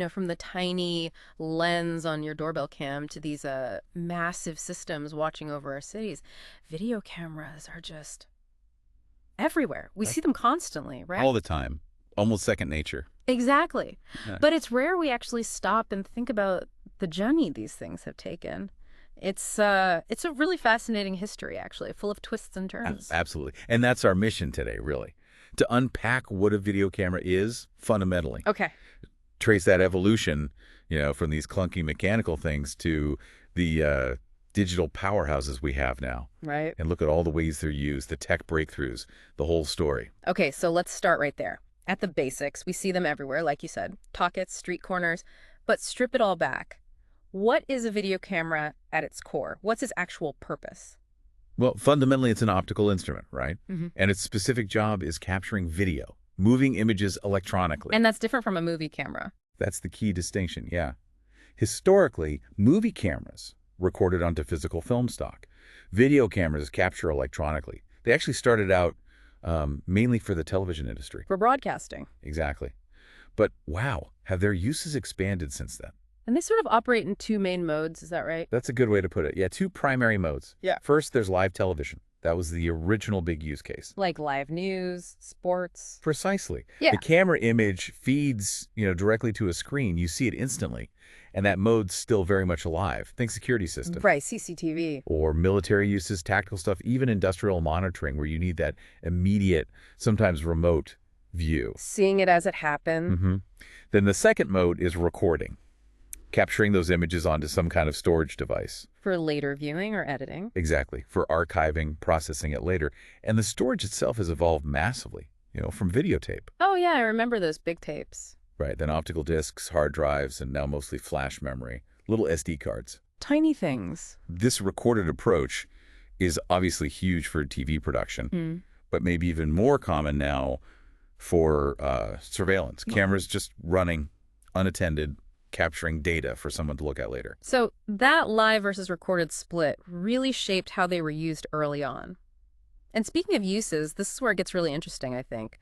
From the tiny lens on your doorbell cam to these massive systems watching over our cities, video cameras are just everywhere. We Right. see them constantly, right? All the time. Almost second nature. Exactly. Yeah. But it's rare we actually stop and think about the journey these things have taken. It's a really fascinating history, actually, full of twists and turns. Absolutely. And that's our mission today, really. To unpack what a video camera is fundamentally. Okay. Trace that evolution, from these clunky mechanical things to the digital powerhouses we have now. Right. And look at all the ways they're used, the tech breakthroughs, the whole story. Okay, so let's start right there. At the basics, we see them everywhere, like you said, pockets, street corners, but strip it all back. What is a video camera at its core? What's its actual purpose? Well, fundamentally, it's an optical instrument, right? Hmm. And its specific job is capturing video, moving images electronically. And that's different from a movie camera. That's the key distinction, yeah. Historically, movie cameras recorded onto physical film stock. Video cameras capture electronically. They actually started out mainly for the television industry. For broadcasting. Exactly. But wow, have their uses expanded since then? And they sort of operate in two main modes, is that right? That's a good way to put it. Yeah, two primary modes. Yeah. First, there's live television. That was the original big use case. Like live news, sports. Precisely. Yeah. The camera image feeds, directly to a screen. You see it instantly. And that mode's still very much alive. Think security system. Right, CCTV. Or military uses, tactical stuff, even industrial monitoring where you need that immediate, sometimes remote view. Seeing it as it happened. Then the second mode is recording, capturing those images onto some kind of storage device. For later viewing or editing. Exactly, for archiving, processing it later. And the storage itself has evolved massively, from videotape. Oh, yeah, I remember those big tapes. Right, then optical discs, hard drives, and now mostly flash memory, little SD cards. Tiny things. This recorded approach is obviously huge for TV production, but maybe even more common now for surveillance. Cameras just running unattended, capturing data for someone to look at later. So that live versus recorded split really shaped how they were used early on. And speaking of uses, this is where it gets really interesting, I think.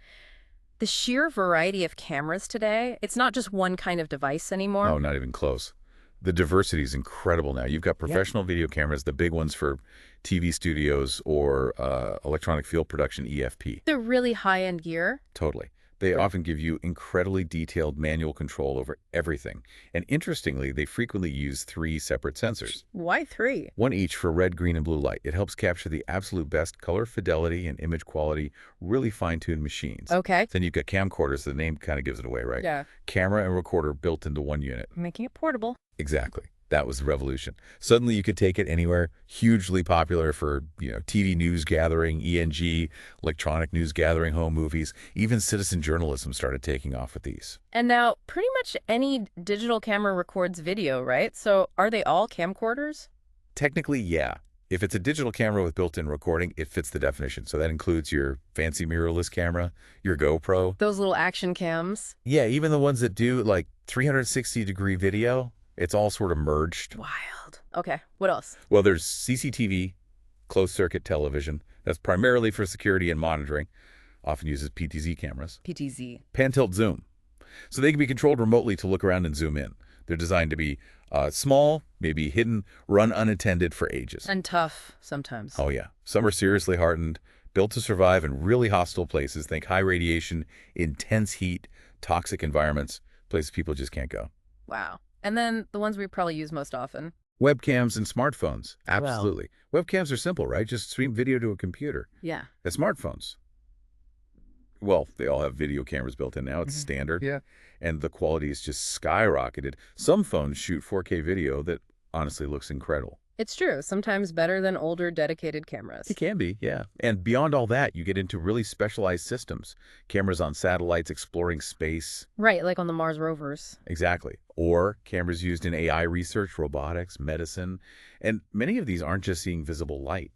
The sheer variety of cameras today, it's not just one kind of device anymore. Oh, not even close. The diversity is incredible now. You've got professional video cameras, the big ones for TV studios or electronic field production, EFP. The really high-end gear. Totally. They often give you incredibly detailed manual control over everything. And interestingly, they frequently use 3 separate sensors. Why 3? One each for red, green, and blue light. It helps capture the absolute best color fidelity and image quality, really fine-tuned machines. Okay. Then you've got camcorders. The name kind of gives it away, right? Yeah. Camera and recorder built into one unit. Making it portable. Exactly. That was the revolution. Suddenly you could take it anywhere. Hugely popular for, TV news gathering, ENG, electronic news gathering, home movies. Even citizen journalism started taking off with these. And now pretty much any digital camera records video, right? So are they all camcorders? Technically, yeah. If it's a digital camera with built-in recording, it fits the definition. So that includes your fancy mirrorless camera, your GoPro. Those little action cams. Yeah, even the ones that do like 360-degree video. It's all sort of merged. Wild. Okay, what else? Well, there's CCTV, closed-circuit television. That's primarily for security and monitoring. Often uses PTZ cameras. PTZ. Pan-tilt zoom. So they can be controlled remotely to look around and zoom in. They're designed to be small, maybe hidden, run unattended for ages. And tough sometimes. Oh, yeah. Some are seriously hardened, built to survive in really hostile places. Think high radiation, intense heat, toxic environments, places people just can't go. Wow. And then the ones we probably use most often. Webcams and smartphones. Absolutely. Webcams are simple, right? Just stream video to a computer. Yeah. The smartphones, well, they all have video cameras built in now. It's standard. Yeah. And the quality is just skyrocketed. Some phones shoot 4K video that honestly looks incredible. It's true. Sometimes better than older dedicated cameras. It can be, yeah. And beyond all that, you get into really specialized systems. Cameras on satellites exploring space. Right, like on the Mars rovers. Exactly. Or cameras used in AI research, robotics, medicine. And many of these aren't just seeing visible light.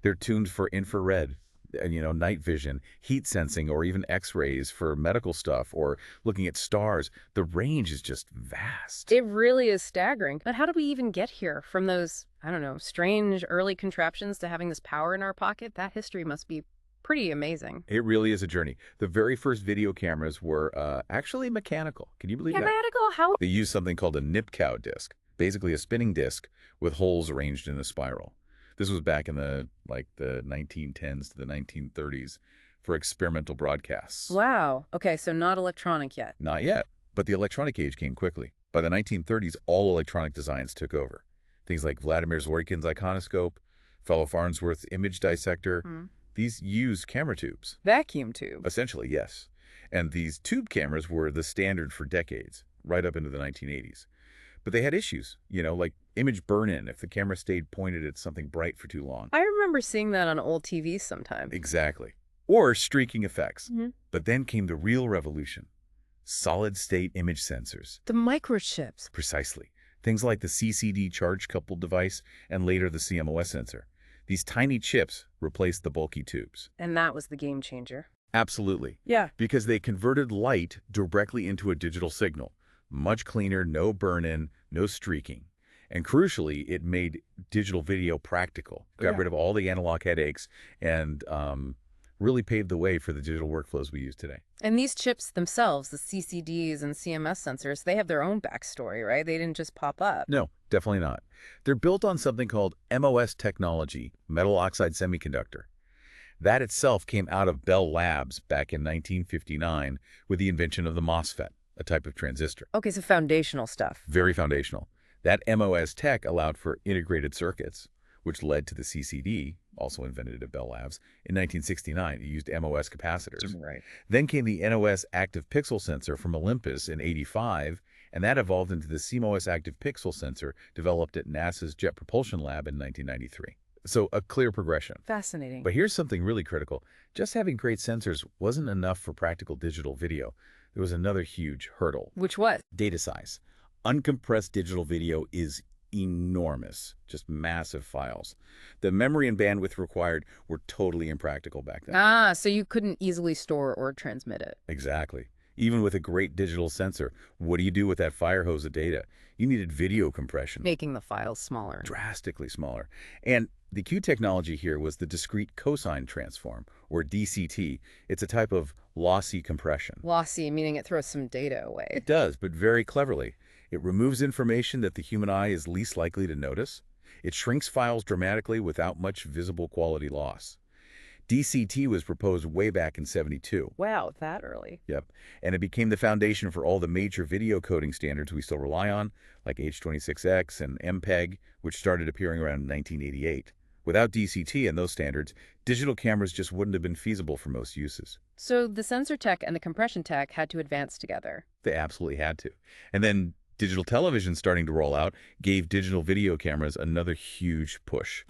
They're tuned for infrared, night vision, heat sensing, or even X-rays for medical stuff, or looking at stars. The range is just vast. It really is staggering. But how did we even get here? From those, I don't know, strange early contraptions to having this power in our pocket? That history must be pretty amazing. It really is a journey. The very first video cameras were actually mechanical. Can you believe that? Mechanical? How? They used something called a nip-cow disc, basically a spinning disc with holes arranged in a spiral. This was back in the 1910s to the 1930s for experimental broadcasts. Wow. Okay, so not electronic yet. Not yet, but the electronic age came quickly. By the 1930s, all electronic designs took over. Things like Vladimir Zworykin's iconoscope, Fellow Farnsworth's image dissector, these used camera tubes. Vacuum tube. Essentially, yes. And these tube cameras were the standard for decades, right up into the 1980s. But they had issues, like image burn-in if the camera stayed pointed at something bright for too long. I remember seeing that on old TVs sometimes. Exactly. Or streaking effects. But then came the real revolution. Solid-state image sensors. The microchips. Precisely. Things like the CCD charge-coupled device and later the CMOS sensor. These tiny chips replaced the bulky tubes. And that was the game changer. Absolutely. Yeah. Because they converted light directly into a digital signal. Much cleaner, no burn-in, no streaking. And crucially, it made digital video practical. Got rid of all the analog headaches and really paved the way for the digital workflows we use today. And these chips themselves, the CCDs and CMS sensors, they have their own backstory, right? They didn't just pop up. No, definitely not. They're built on something called MOS technology, metal oxide semiconductor. That itself came out of Bell Labs back in 1959 with the invention of the MOSFET, a type of transistor. Okay, so foundational stuff. Very foundational. That MOS tech allowed for integrated circuits, which led to the CCD, also invented at Bell Labs, in 1969. It used MOS capacitors. Right. Then came the NOS active pixel sensor from Olympus in 85, and that evolved into the CMOS active pixel sensor developed at NASA's Jet Propulsion Lab in 1993. So a clear progression. Fascinating. But here's something really critical. Just having great sensors wasn't enough for practical digital video. There was another huge hurdle. Which what? Data size. Uncompressed digital video is enormous, just massive files. The memory and bandwidth required were totally impractical back then. Ah, so you couldn't easily store or transmit it. Exactly. Even with a great digital sensor, what do you do with that fire hose of data? You needed video compression. Making the files smaller. Drastically smaller. And the key technology here was the discrete cosine transform, or DCT. It's a type of lossy compression. Lossy, meaning it throws some data away. It does, but very cleverly. It removes information that the human eye is least likely to notice. It shrinks files dramatically without much visible quality loss. DCT was proposed way back in '72. Wow, that early. Yep. And it became the foundation for all the major video coding standards we still rely on, like H.26x and MPEG, which started appearing around 1988. Without DCT and those standards, digital cameras just wouldn't have been feasible for most uses. So the sensor tech and the compression tech had to advance together. They absolutely had to. And then digital television starting to roll out gave digital video cameras another huge push.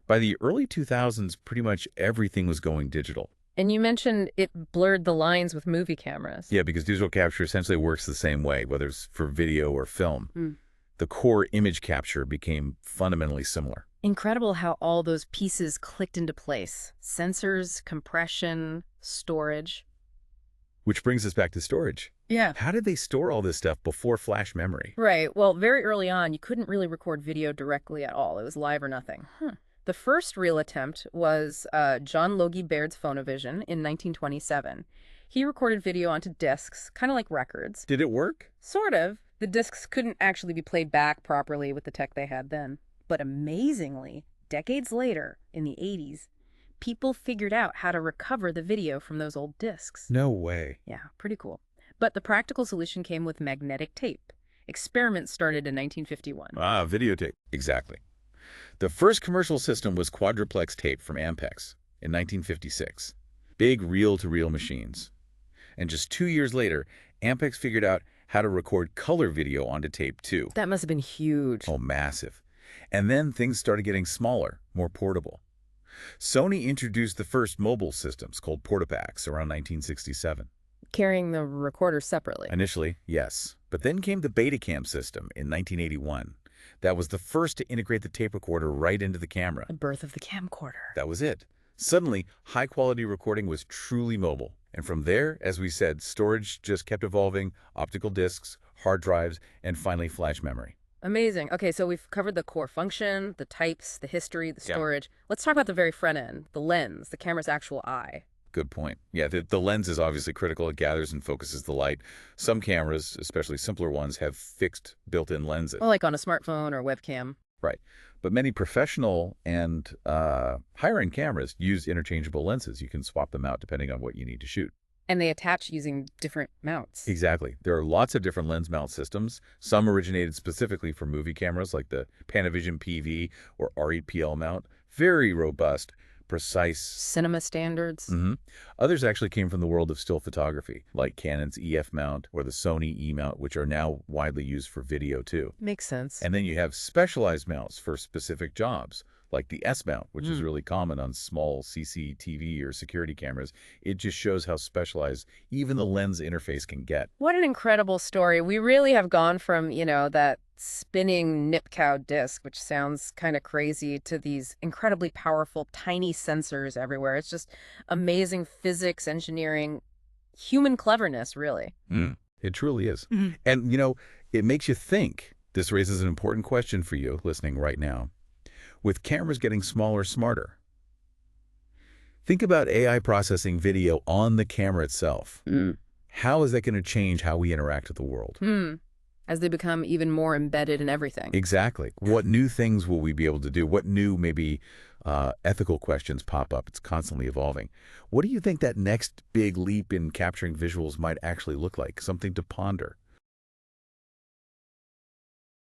By the early 2000s, pretty much everything was going digital. And you mentioned it blurred the lines with movie cameras. Yeah, because digital capture essentially works the same way, whether it's for video or film. The core image capture became fundamentally similar. Incredible how all those pieces clicked into place. Sensors, compression, storage. Which brings us back to storage. Yeah. How did they store all this stuff before flash memory? Right. Well, very early on, you couldn't really record video directly at all. It was live or nothing. The first real attempt was John Logie Baird's Phonovision in 1927. He recorded video onto discs, kind of like records. Did it work? Sort of. The discs couldn't actually be played back properly with the tech they had then. But amazingly, decades later, in the 80s, people figured out how to recover the video from those old discs. No way. Yeah, pretty cool. But the practical solution came with magnetic tape. Experiments started in 1951. Ah, videotape. Exactly. The first commercial system was quadruplex tape from Ampex in 1956. Big reel-to-reel machines. And just 2 years later, Ampex figured out how to record color video onto tape too. That must have been huge. Oh, massive. And then things started getting smaller, more portable. Sony introduced the first mobile systems called Portapacks around 1967. Carrying the recorder separately. Initially, yes. But then came the Betacam system in 1981. That was the first to integrate the tape recorder right into the camera. The birth of the camcorder. That was it. Suddenly, high-quality recording was truly mobile. And from there, as we said, storage just kept evolving, optical discs, hard drives, and finally flash memory. Amazing. Okay, so we've covered the core function, the types, the history, the Yeah. storage. Let's talk about the very front end, the lens, the camera's actual eye. Good point. Yeah, the lens is obviously critical. It gathers and focuses the light. Some cameras, especially simpler ones, have fixed built-in lenses. Well, like on a smartphone or webcam. Right. But many professional and higher-end cameras use interchangeable lenses. You can swap them out depending on what you need to shoot. And they attach using different mounts. Exactly. There are lots of different lens mount systems. Some originated specifically for movie cameras, like the Panavision PV or R8PL mount. Very robust, precise. Cinema standards. Others actually came from the world of still photography, like Canon's EF mount or the Sony E mount, which are now widely used for video too. Makes sense. And then you have specialized mounts for specific jobs, like the S mount, which is really common on small CCTV or security cameras. It just shows how specialized even the lens interface can get. What an incredible story. We really have gone from, that spinning nip cow disc, which sounds kind of crazy, to these incredibly powerful, tiny sensors everywhere. It's just amazing physics, engineering, human cleverness, really. It truly is. And, it makes you think. This raises an important question for you listening right now. With cameras getting smarter, think about AI processing video on the camera itself. How is that going to change how we interact with the world? As they become even more embedded in everything. Exactly. What new things will we be able to do? What new, maybe, ethical questions pop up? It's constantly evolving. What do you think that next big leap in capturing visuals might actually look like? Something to ponder.